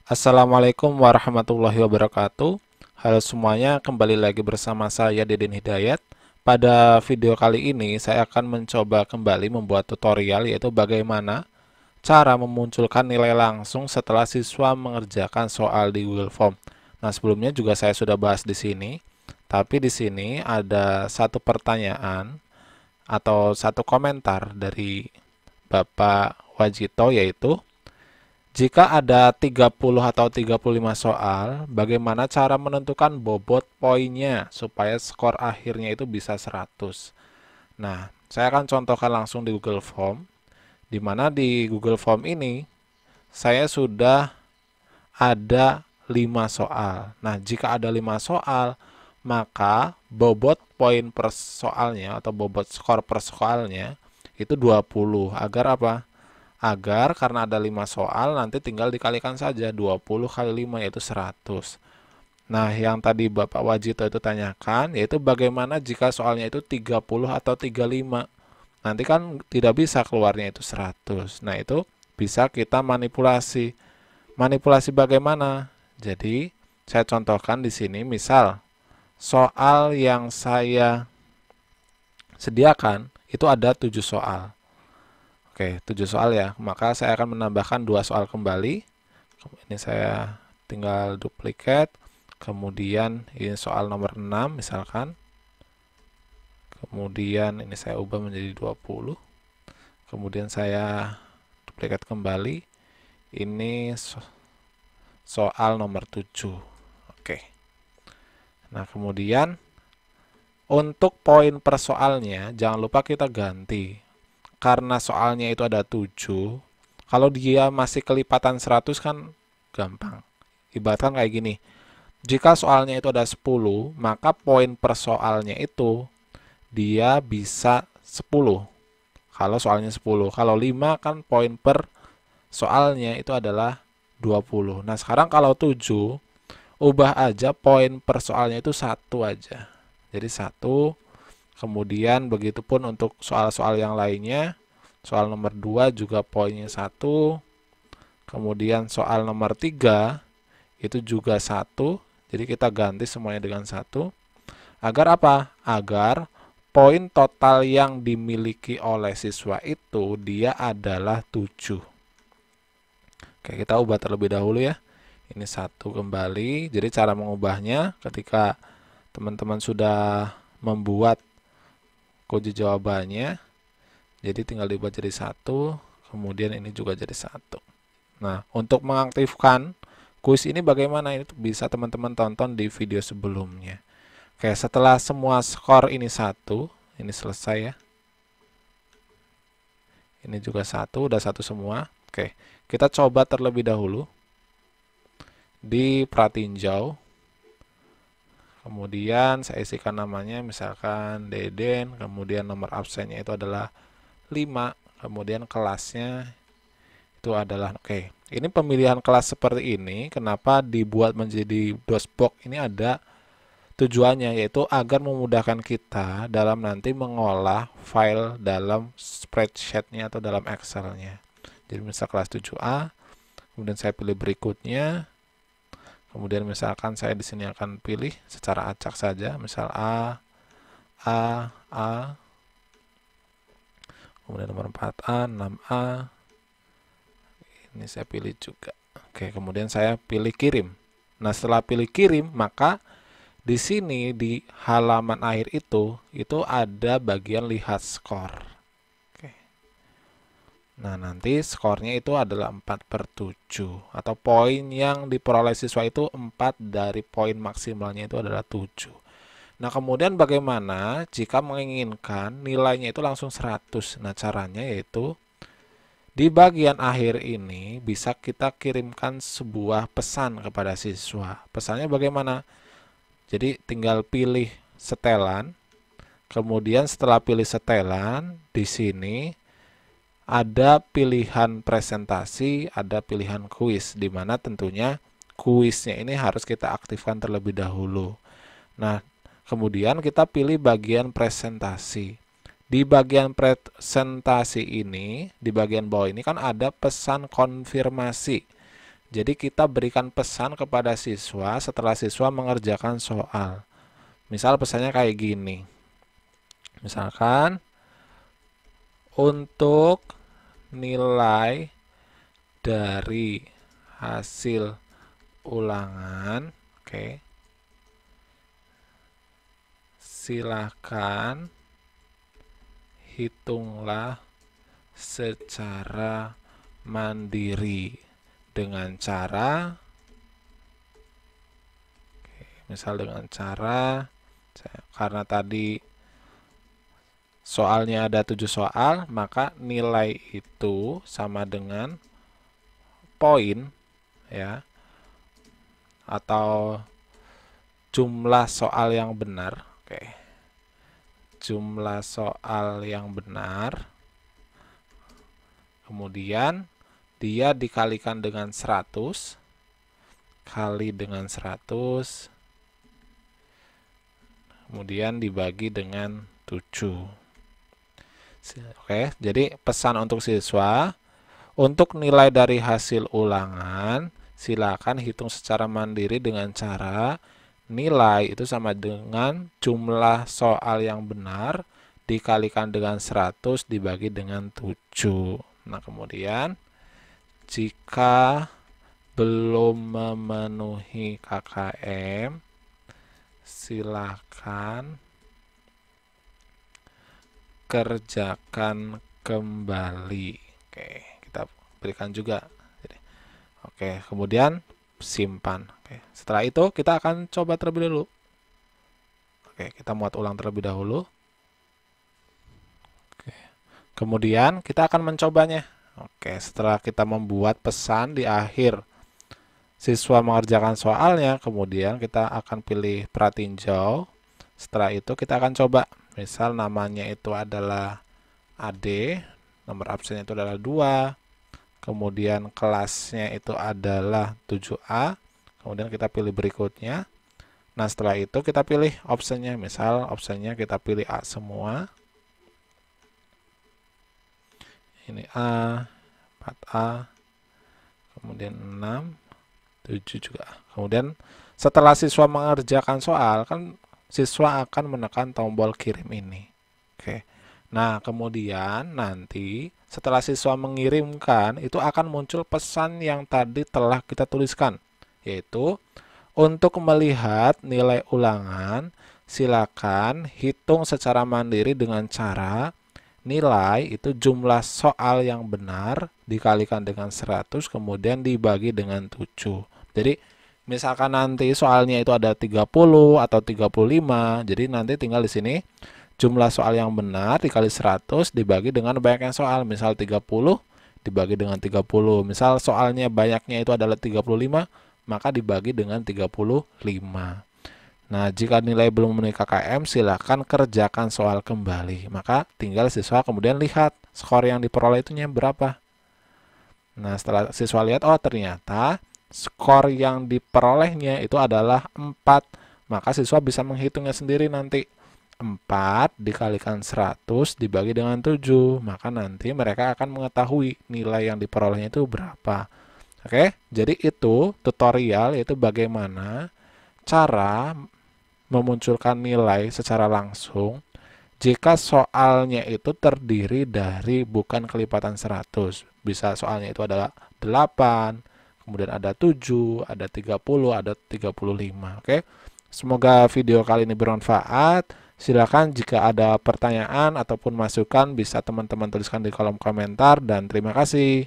Assalamualaikum warahmatullahi wabarakatuh. Halo semuanya, kembali lagi bersama saya Deden Hidayat. Pada video kali ini saya akan mencoba kembali membuat tutorial, yaitu bagaimana cara memunculkan nilai langsung setelah siswa mengerjakan soal di Google Form. Nah, sebelumnya juga saya sudah bahas di sini, tapi di sini ada satu pertanyaan atau satu komentar dari Bapak Wajito, yaitu jika ada 30 atau 35 soal, bagaimana cara menentukan bobot poinnya supaya skor akhirnya itu bisa 100? Nah, saya akan contohkan langsung di Google Form, di mana di Google Form ini saya sudah ada 5 soal. Nah, jika ada 5 soal, maka bobot poin per soalnya atau bobot skor per soalnya itu 20. Agar apa? Agar karena ada 5 soal nanti tinggal dikalikan saja 20 kali 5 yaitu 100. Nah, yang tadi Bapak Wajito itu tanyakan yaitu bagaimana jika soalnya itu 30 atau 35. Nanti kan tidak bisa keluarnya itu 100. Nah, itu bisa kita manipulasi. Manipulasi bagaimana? Jadi, saya contohkan di sini misal soal yang saya sediakan itu ada 7 soal. Oke, 7 soal ya. Maka saya akan menambahkan 2 soal kembali. Ini saya tinggal duplikat. Kemudian ini soal nomor 6 misalkan. Kemudian ini saya ubah menjadi 20. Kemudian saya duplikat kembali. Ini soal nomor 7. Oke. Nah, kemudian untuk poin per soalnya jangan lupa kita ganti. Karena soalnya itu ada 7, kalau dia masih kelipatan 100 kan gampang. Ibaratkan kayak gini, jika soalnya itu ada 10, maka poin per soalnya itu dia bisa 10. Kalau soalnya 10, kalau 5 kan poin per soalnya itu adalah 20. Nah, sekarang kalau 7, ubah aja poin per soalnya itu 1 aja. Jadi 1. Kemudian begitupun untuk soal-soal yang lainnya. Soal nomor 2 juga poinnya 1. Kemudian soal nomor 3 itu juga 1. Jadi kita ganti semuanya dengan 1. Agar apa? Agar poin total yang dimiliki oleh siswa itu dia adalah 7. Oke, kita ubah terlebih dahulu ya. Ini 1 kembali. Jadi cara mengubahnya ketika teman-teman sudah membuat kunci jawabannya, jadi tinggal dibuat jadi 1, kemudian ini juga jadi 1. Nah, untuk mengaktifkan kuis ini bagaimana? Ini bisa teman-teman tonton di video sebelumnya. Oke, setelah semua skor ini 1, ini selesai ya. Ini juga 1, udah 1 semua. Oke, kita coba terlebih dahulu di pratinjau. Kemudian saya isikan namanya misalkan Deden, kemudian nomor absennya itu adalah 5, kemudian kelasnya itu adalah oke. Ini pemilihan kelas seperti ini kenapa dibuat menjadi DOSBox ini ada tujuannya, yaitu agar memudahkan kita dalam nanti mengolah file dalam spreadsheet-nya atau dalam Excel-nya. Jadi misal kelas 7A, kemudian saya pilih berikutnya. Kemudian misalkan saya di sini akan pilih secara acak saja, misal A, A, kemudian nomor 4A, 6A. Ini saya pilih juga. Oke, kemudian saya pilih kirim. Nah, setelah pilih kirim, maka di sini di halaman akhir itu ada bagian lihat skor. Oke. Nah, nanti skornya itu adalah 4/7 atau poin yang diperoleh siswa itu 4 dari poin maksimalnya itu adalah 7. Nah, kemudian bagaimana jika menginginkan nilainya itu langsung 100? Nah, caranya yaitu di bagian akhir ini bisa kita kirimkan sebuah pesan kepada siswa. Pesannya bagaimana? Jadi tinggal pilih setelan. Kemudian setelah pilih setelan, di sini ada pilihan presentasi, ada pilihan kuis, di mana tentunya kuisnya ini harus kita aktifkan terlebih dahulu. Nah, kemudian kita pilih bagian presentasi. Di bagian presentasi ini, di bagian bawah ini kan ada pesan konfirmasi. Jadi kita berikan pesan kepada siswa setelah siswa mengerjakan soal. Misal pesannya kayak gini. Misalkan untuk nilai dari hasil ulangan, oke, silakan hitunglah secara mandiri dengan cara, misal dengan cara, karena tadi soalnya ada 7 soal, maka nilai itu sama dengan poin, ya, atau jumlah soal yang benar. Oke, jumlah soal yang benar, kemudian dia dikalikan dengan 100 kali dengan 100, kemudian dibagi dengan 7. Oke, jadi pesan untuk siswa, untuk nilai dari hasil ulangan, silakan hitung secara mandiri dengan cara nilai itu sama dengan jumlah soal yang benar dikalikan dengan 100 dibagi dengan 7. Nah, kemudian jika belum memenuhi KKM, silakan kerjakan kembali. Oke, kita berikan juga. Oke, kemudian simpan. Oke, setelah itu kita akan coba terlebih dahulu. Oke, kita muat ulang terlebih dahulu. Oke. Kemudian kita akan mencobanya. Oke, setelah kita membuat pesan di akhir siswa mengerjakan soalnya, kemudian kita akan pilih pratinjau. Setelah itu kita akan coba. Misal namanya itu adalah AD, nomor absennya itu adalah 2, kemudian kelasnya itu adalah 7A, kemudian kita pilih berikutnya. Nah, setelah itu kita pilih optionnya, misal optionnya kita pilih A semua. Ini A, 4A, kemudian 6, 7 juga. Kemudian setelah siswa mengerjakan soal, kan siswa akan menekan tombol kirim ini. Oke. Nah, kemudian nanti setelah siswa mengirimkan, itu akan muncul pesan yang tadi telah kita tuliskan, yaitu untuk melihat nilai ulangan, silakan hitung secara mandiri dengan cara nilai itu jumlah soal yang benar dikalikan dengan 100 kemudian dibagi dengan 7. Jadi misalkan nanti soalnya itu ada 30 atau 35, jadi nanti tinggal di sini jumlah soal yang benar dikali 100 dibagi dengan banyaknya soal. Misal 30 dibagi dengan 30. Misal soalnya banyaknya itu adalah 35, maka dibagi dengan 35. Nah, jika nilai belum memenuhi KKM, silakan kerjakan soal kembali. Maka tinggal siswa kemudian lihat skor yang diperoleh itu berapa. Nah, setelah siswa lihat, oh ternyata skor yang diperolehnya itu adalah 4, maka siswa bisa menghitungnya sendiri nanti. 4 dikalikan 100 dibagi dengan 7, maka nanti mereka akan mengetahui nilai yang diperolehnya itu berapa. Oke, jadi itu tutorial, yaitu bagaimana cara memunculkan nilai secara langsung jika soalnya itu terdiri dari bukan kelipatan 100. Bisa soalnya itu adalah 8, kemudian ada 7, ada 30, ada 35. Oke. Semoga video kali ini bermanfaat. Silakan jika ada pertanyaan ataupun masukan bisa teman-teman tuliskan di kolom komentar dan terima kasih.